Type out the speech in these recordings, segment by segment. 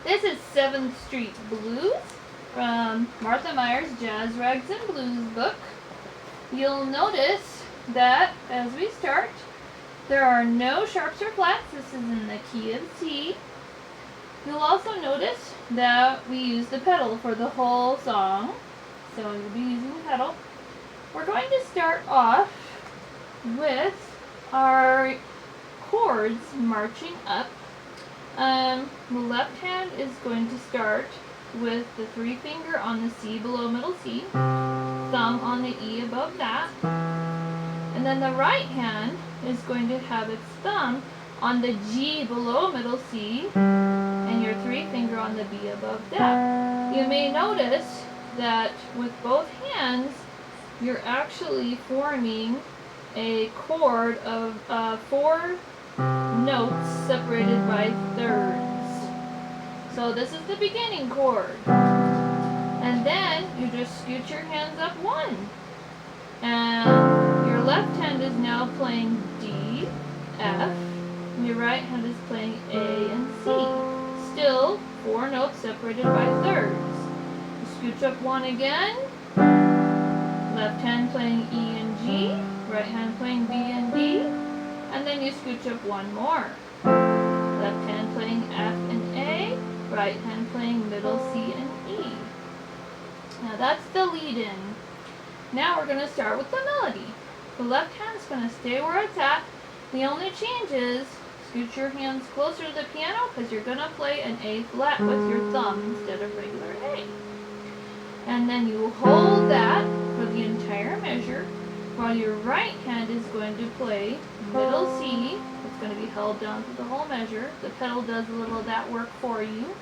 This is 7th Street Blues from Martha Mier's Jazz Rags and Blues book. You'll notice that as we start, there are no sharps or flats. This is in the key of C. You'll also notice that we use the pedal for the whole song. So you'll be using the pedal. We're going to start off with our chords marching up. The left hand is going to start with the 3 finger on the C below middle C, thumb on the E above that, and then the right hand is going to have its thumb on the G below middle C and your 3 finger on the B above that. You may notice that with both hands you're actually forming a chord of 4 notes separated by thirds. So this is the beginning chord. And then you just scoot your hands up 1. And your left hand is now playing D, F, and your right hand is playing A and C. Still 4 notes separated by thirds. You scooch up 1 again. Left hand playing E and G, right hand playing B and D, and then you scooch up 1 more. Left hand playing F and A, right hand playing middle C and E. Now that's the lead-in. Now we're going to start with the melody. The left hand's going to stay where it's at. The only change is scoot your hands closer to the piano because you're going to play an A flat with your thumb instead of regular A. And then you hold that for the entire measure while your right hand is going to play middle C. It's going to be held down for the whole measure. The pedal does a little of that work for you.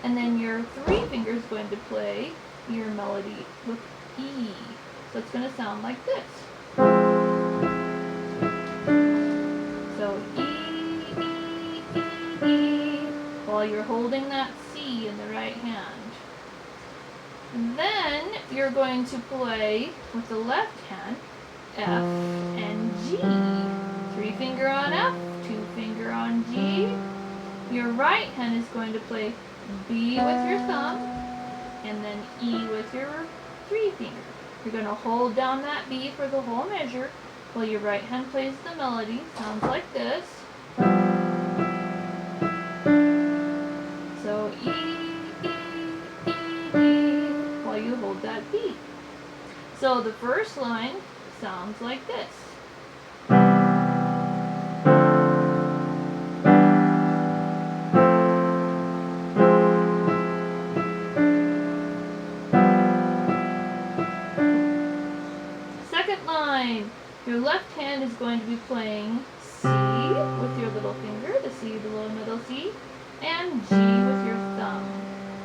And then your 3 fingers going to play your melody with E. So it's going to sound like this. So E, E, E, E, while you're holding that C in the right hand. And then you're going to play with the left hand F and G. 3 finger on F, 2 finger on G. Your right hand is going to play B with your thumb and then E with your 3 finger. You're going to hold down that B for the whole measure while your right hand plays the melody. Sounds like this. So E, E, E, E, while you hold that B. So the first line sounds like this. Second line, your left hand is going to be playing C with your little finger, the C below middle C, and G with your thumb.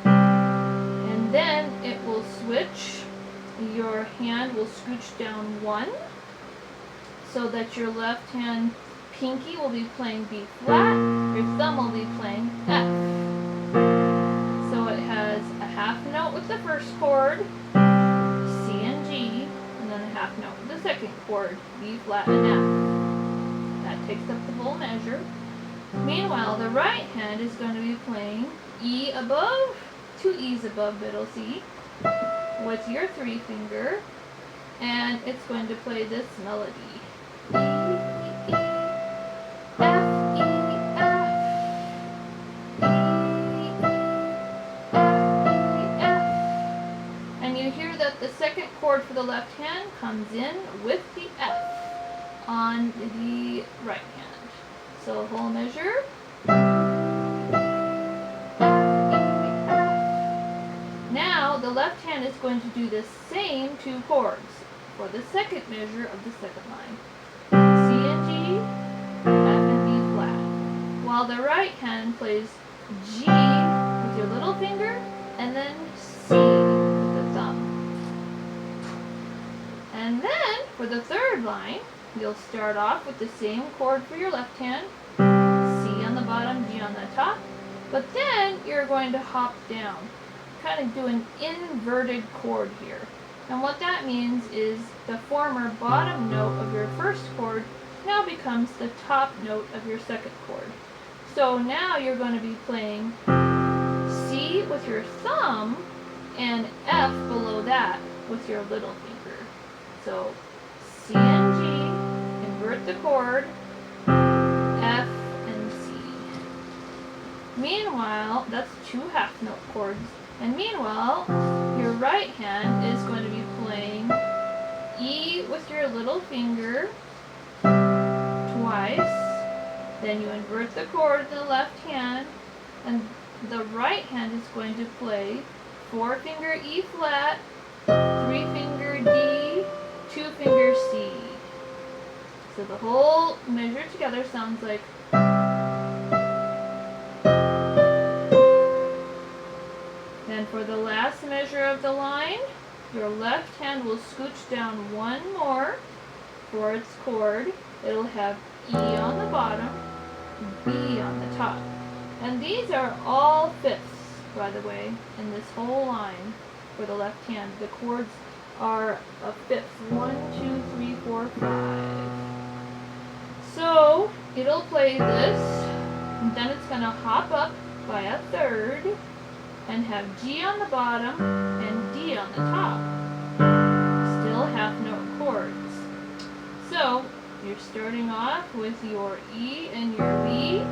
And then it will switch. Your hand will scooch down 1 so that your left hand pinky will be playing B flat, your thumb will be playing F. So it has a half note with the first chord, C and G, and then a half note with the second chord, B flat and F. That takes up the whole measure. Meanwhile, the right hand is going to be playing E above, 2 E's above middle C, with your 3 finger, and it's going to play this melody. E, E, F, E, F, E, E, F, E, F. And you hear that the second chord for the left hand comes in with the F on the right hand. So whole measure. The left hand is going to do the same 2 chords for the second measure of the second line. C and G, F and B flat. While the right hand plays G with your little finger and then C with the thumb. And then for the third line, you'll start off with the same chord for your left hand, C on the bottom, G on the top, but then you're going to hop down. Kind of do an inverted chord here. And what that means is the former bottom note of your first chord now becomes the top note of your second chord. So now you're going to be playing with your thumb and F below that with your little finger. So C and G, invert the chord, F and C. Meanwhile, that's 2 half note chords. And meanwhile, your right hand is going to be playing E with your little finger twice. Then you invert the chord in the left hand, and the right hand is going to play 4-finger E flat, 3-finger D, 2-finger C. So the whole measure together sounds like. Then for the last measure of the line, your left hand will scooch down one more for its chord. It'll have E on the bottom, B on the top. And these are all fifths, by the way, in this whole line for the left hand. The chords are a fifth. 1, 2, 3, 4, 5. So it'll play this, and then it's going to hop up by a third and have G on the bottom and D on the top. Still half note chords. So you're starting off with your E and your B,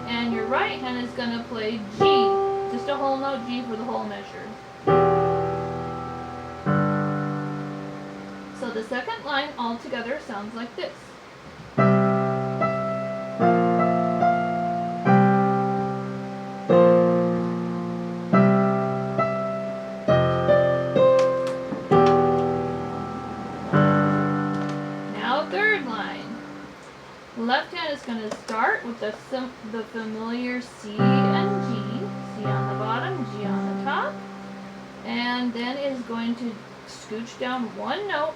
and your right hand is going to play G, just a whole note G for the whole measure. So the second line altogether sounds like this. Left hand is going to start with the familiar C and G. C on the bottom, G on the top. And then is going to scooch down one note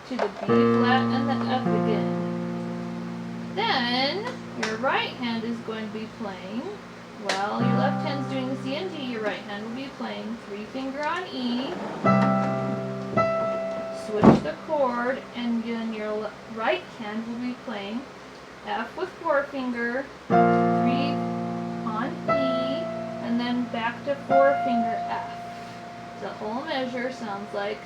to the B flat and the F again. Then your right hand is going to be playing, while your left hand's doing the C and G, your right hand will be playing 3-finger on E. Switch the chord, and then your right hand will be playing F with 4-finger, 3 on E, and then back to 4-finger F. The whole measure sounds like.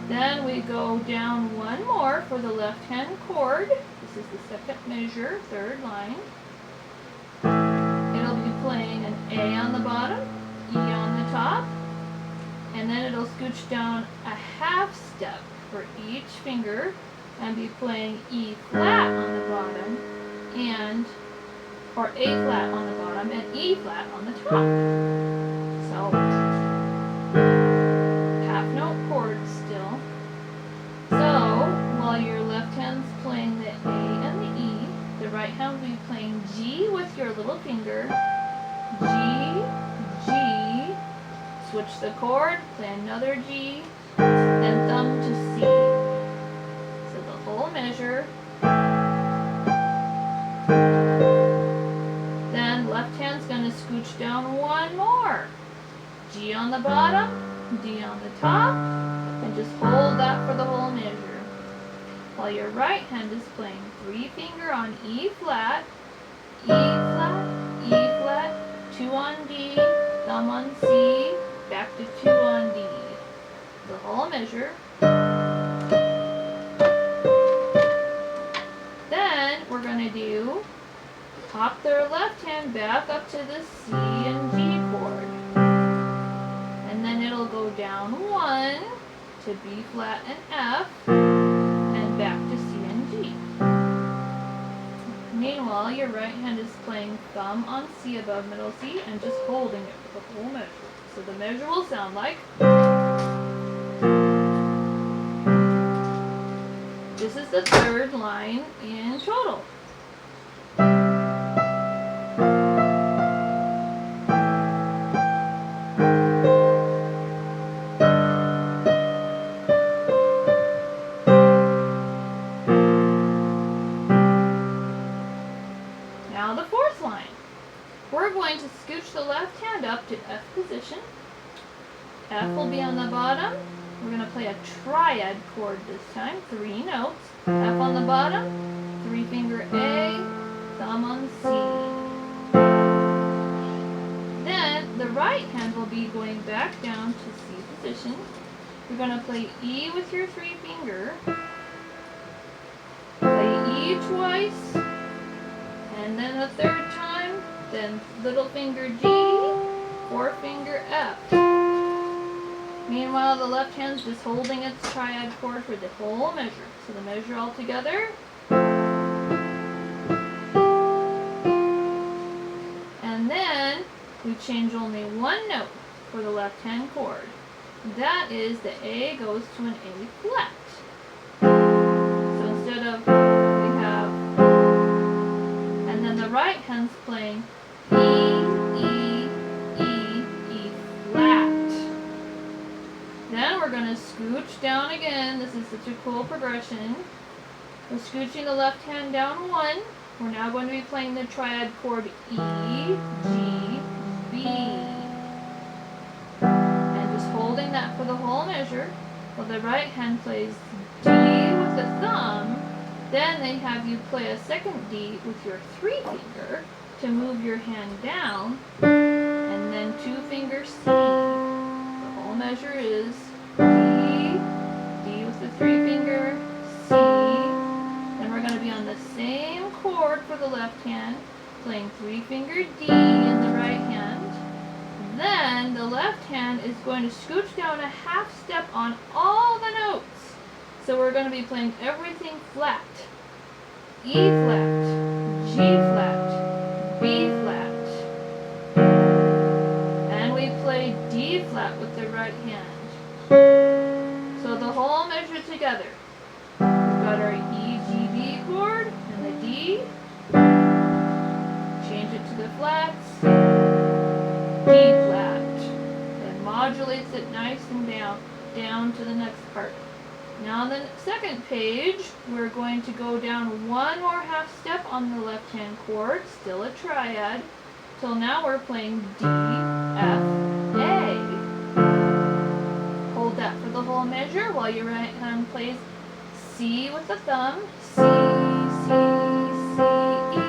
Then we go down one more for the left hand chord. This is the second measure, third line. It'll be playing an A on the bottom, E on the top, and then it'll scooch down a half step for each finger and be playing E flat on the bottom or A flat on the bottom and E flat on the top. So half note chords still. So while your left hand's playing the A and the E, the right hand will be playing G with your little finger. G, G, switch the chord, play another G, and thumb to C. So the whole measure. Then left hand's going to scooch down one more. G on the bottom, D on the top, and just hold that for the whole measure. While your right hand is playing 3-finger on E flat, E flat, E flat, 2 on D, thumb on C, back to 2 on D. The whole measure. Then we're going to do hop their left hand back up to the C and G chord. And then it'll go down 1 to B flat and F and back to C and G. Meanwhile, your right hand is playing thumb on C above middle C and just holding it for the whole measure. So the measure will sound like. This is the third line in total. Now the fourth line. We're going to scooch the left hand up to F position. F will be on the bottom. We're going to play a triad chord this time, 3 notes. F on the bottom, 3-finger A, thumb on C. right hand will be going back down to C position. You're going to play E with your 3 finger. Play E twice, and then a third time, then little finger G, 4 finger F. Meanwhile, the left hand's just holding its triad chord for the whole measure. So the measure all together. And then we change only one note for the left hand chord. That is the A goes to an A flat. So instead of, we have, and then the right hand's playing E, E, E, E flat. Then we're going to scooch down again. This is such a cool progression. We're scooching the left hand down 1. We're now going to be playing the triad chord E, G, B. And just holding that for the whole measure. While the right hand plays D with the thumb. Then they have you play a second D with your 3 finger to move your hand down. And then 2 finger C. The whole measure is D, D with the 3 finger, C. Then we're going to be on the same chord for the left hand, playing 3 finger D in the right hand. Then the left hand is going to scooch down a half step on all the notes. So we're going to be playing everything flat. E flat, G flat, B flat. And we play D flat with the right hand. So the whole measure together. We've got our E, G, B chord and the D. Change it to the flats. D flat. Then modulates it nice and down to the next part. Now on the second page, we're going to go down one more half step on the left hand chord, still a triad, till now we're playing D, F, A. Hold that for the whole measure while your right hand plays C with the thumb, C, C, C, E,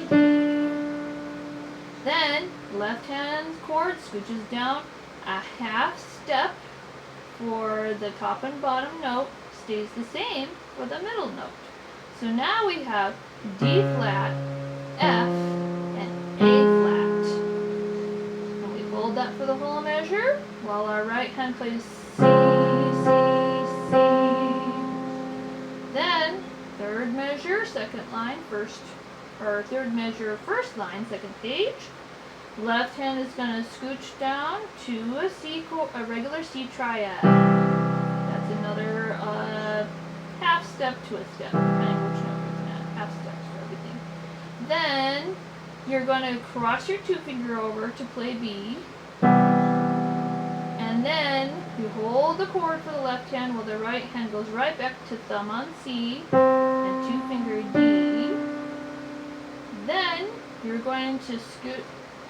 D. Then left hand chord scooches down a half step for the top and bottom note, stays the same for the middle note. So now we have D flat, F, and A flat. And we hold that for the whole measure while our right hand plays C, C, C. Then third measure, second line, third measure, first line, second page. Left hand is going to scooch down to a regular C triad. That's another half step to a step, depending which note you're looking at. Half steps for everything. Then you're going to cross your 2 finger over to play B. And then you hold the chord for the left hand while the right hand goes right back to thumb on C and 2 finger D. Then you're going to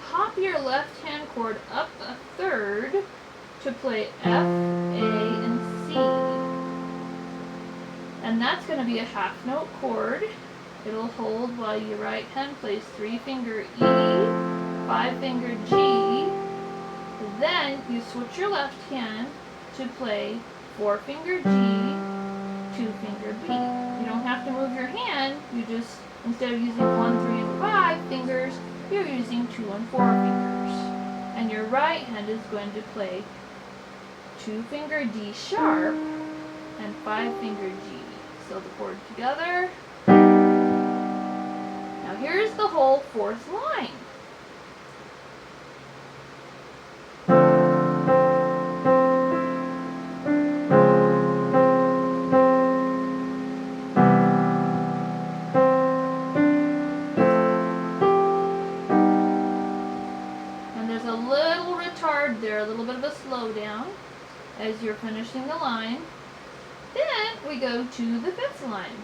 hop your left hand chord up a third to play F, A, and C. And that's going to be a half note chord. It'll hold while your right hand plays 3 finger E, 5 finger G. Then you switch your left hand to play 4 finger G, 2 finger B. You don't have to move your hand, you just, instead of using 1, 3, and 5 fingers, you're using 2 and 4 fingers. And your right hand is going to play 2 finger D sharp and 5 finger G. So the chord together. Now here's the whole fourth line. There, a little bit of a slowdown as you're finishing the line. Then we go to the fifth line.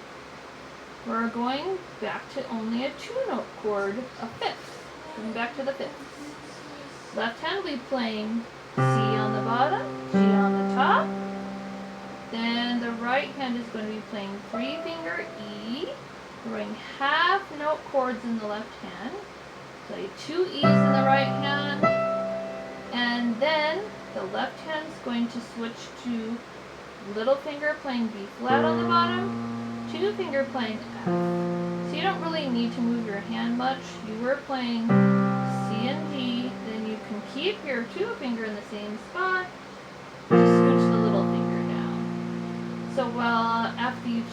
We're going back to only a 2-note chord, a fifth. Going back to the fifth. Left hand will be playing C on the bottom, G on the top. Then the right hand is going to be playing 3 finger E. We're going half note chords in the left hand. Play 2 E's in the right hand. And then the left hand's going to switch to little finger playing B flat on the bottom, two finger playing F. So you don't really need to move your hand much. You were playing C and G, then you can keep your two finger in the same spot, just scooch the little finger down. So after you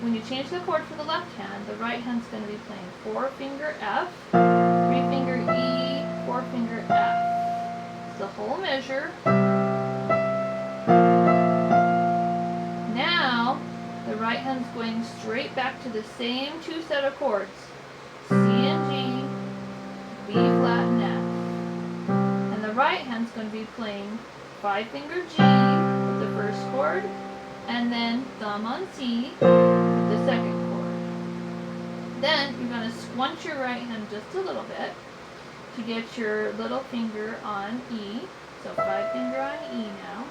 when you change the chord for the left hand, the right hand's going to be playing four finger F, three finger E, four finger F. It's the whole measure. Now, the right hand's going straight back to the same two set of chords. C and G, B flat and F. And the right hand's going to be playing five finger G with the first chord, and then thumb on C with the second chord. Then you're going to squunch your right hand just a little bit to get your little finger on E. So five finger on E now.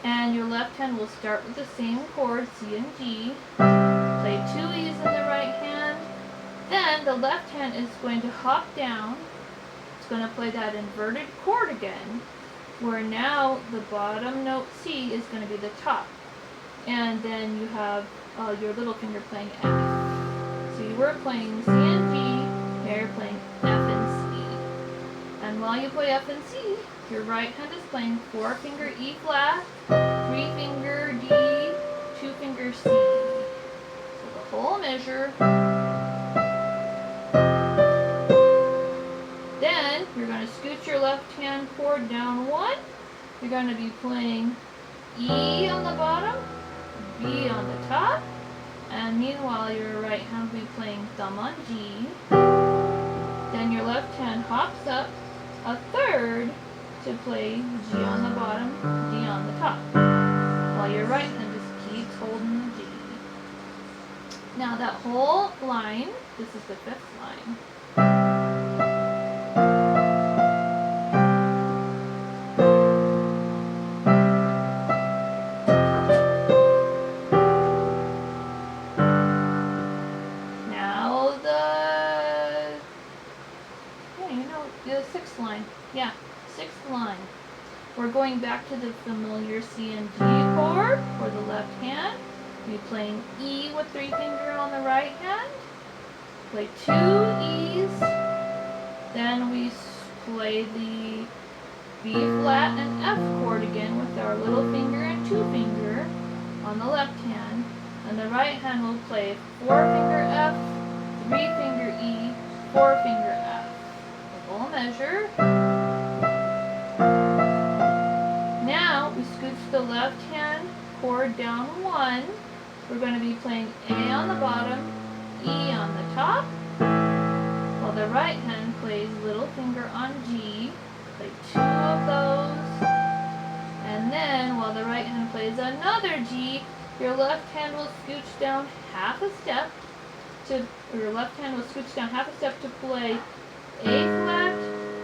And your left hand will start with the same chord, C and G. Play two E's in the right hand. Then the left hand is going to hop down. It's going to play that inverted chord again, where now the bottom note C is going to be the top. And then you have your little finger playing F. So you were playing C and G, now you're playing F and C. And while you play F and C, your right hand is playing four finger E flat, three finger D, two finger C. So the whole measure. Then you're going to scoot your left hand chord down one. You're going to be playing E on the bottom, B on the top, and meanwhile your right hand will be playing thumb on G. Then your left hand hops up a third to play G on the bottom, D on the top, while your right hand just keeps holding the G. Now that whole line, this is the fifth line. Now the sixth line. Yeah. Sixth line. We're going back to the familiar C and G chord for the left hand. We're playing E with three finger on the right hand. Play two E's. Then we play the B flat and F chord again with our little finger and two finger on the left hand. And the right hand will play four finger F, three finger E, four finger F. The whole measure. Now we scooch the left hand chord down one. We're going to be playing A on the bottom, E on the top, while the right hand plays little finger on G. Play two of those, and then while the right hand plays another G, your left hand will scooch down half a step to play A flat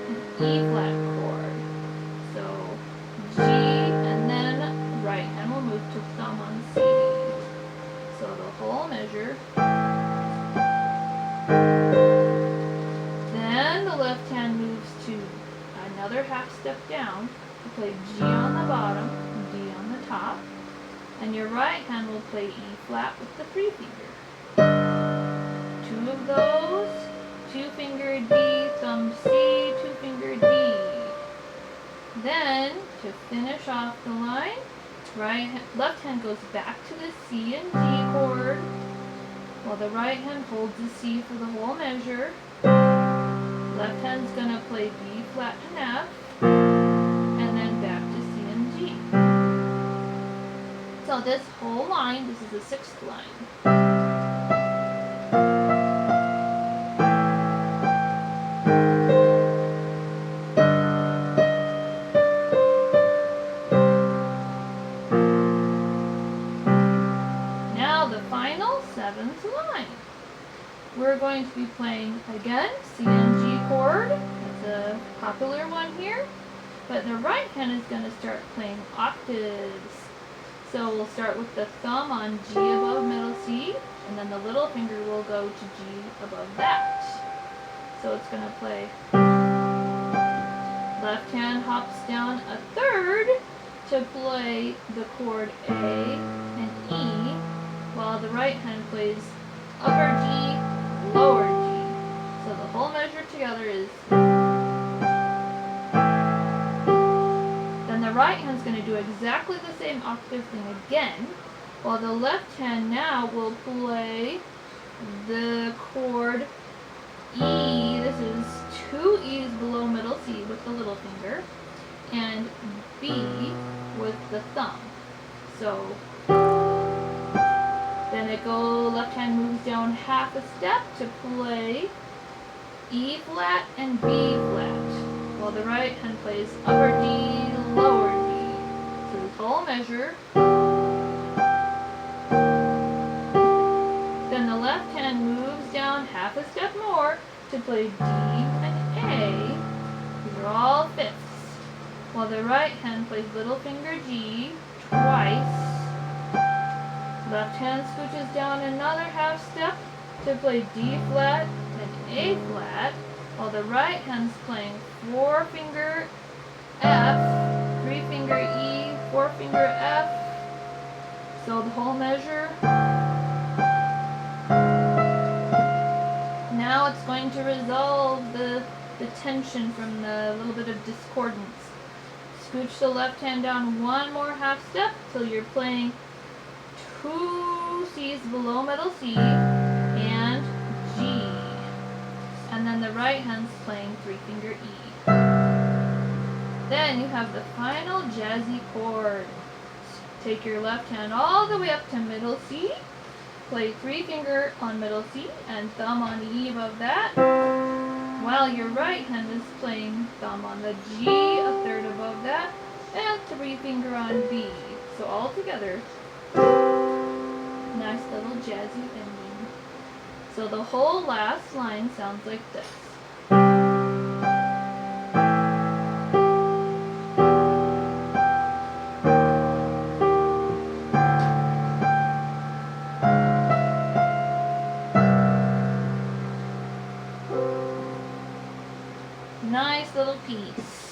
and E flat chord. So G, and then right hand will move to thumb on C. So the whole measure. Then the left hand moves to another half step down to play G on the bottom, D on the top, and your right hand will play E flat with the three finger. Two of those, two finger D, thumb C, two finger D. Then, to finish off the line, left hand goes back to the C and G chord, while the right hand holds the C for the whole measure. Left hand's going to play B flat and F, and then back to C and G. So this whole line, this is the sixth line. Seventh line. We're going to be playing again C and G chord. That's a popular one here. But the right hand is going to start playing octaves. So we'll start with the thumb on G above middle C, and then the little finger will go to G above that. So it's going to play left hand hops down a third to play the chord A and E, while the right hand plays upper G, lower G. So the whole measure together is. Then the right hand's going to do exactly the same octave thing again, while the left hand now will play the chord E. This is 2 E's below middle C with the little finger, and B with the thumb. So then left hand moves down half a step to play E flat and B flat, while the right hand plays upper D, lower D. So this whole measure. Then the left hand moves down half a step more to play D and A. These are all fifths. While the right hand plays little finger G twice. Left hand scooches down another half step to play D flat and A flat, while the right hand's playing 4-finger F, 3-finger E, 4-finger F. So the whole measure. Now it's going to resolve the tension from the little bit of discordance. Scooch the left hand down one more half step till you're playing 2 C's below middle C and G. And then the right hand's playing 3-finger E. Then you have the final jazzy chord. Take your left hand all the way up to middle C, play 3-finger on middle C and thumb on E above that, while your right hand is playing thumb on the G, a third above that, and 3-finger on B. So all together, nice little jazzy ending. So the whole last line sounds like this. Nice little piece.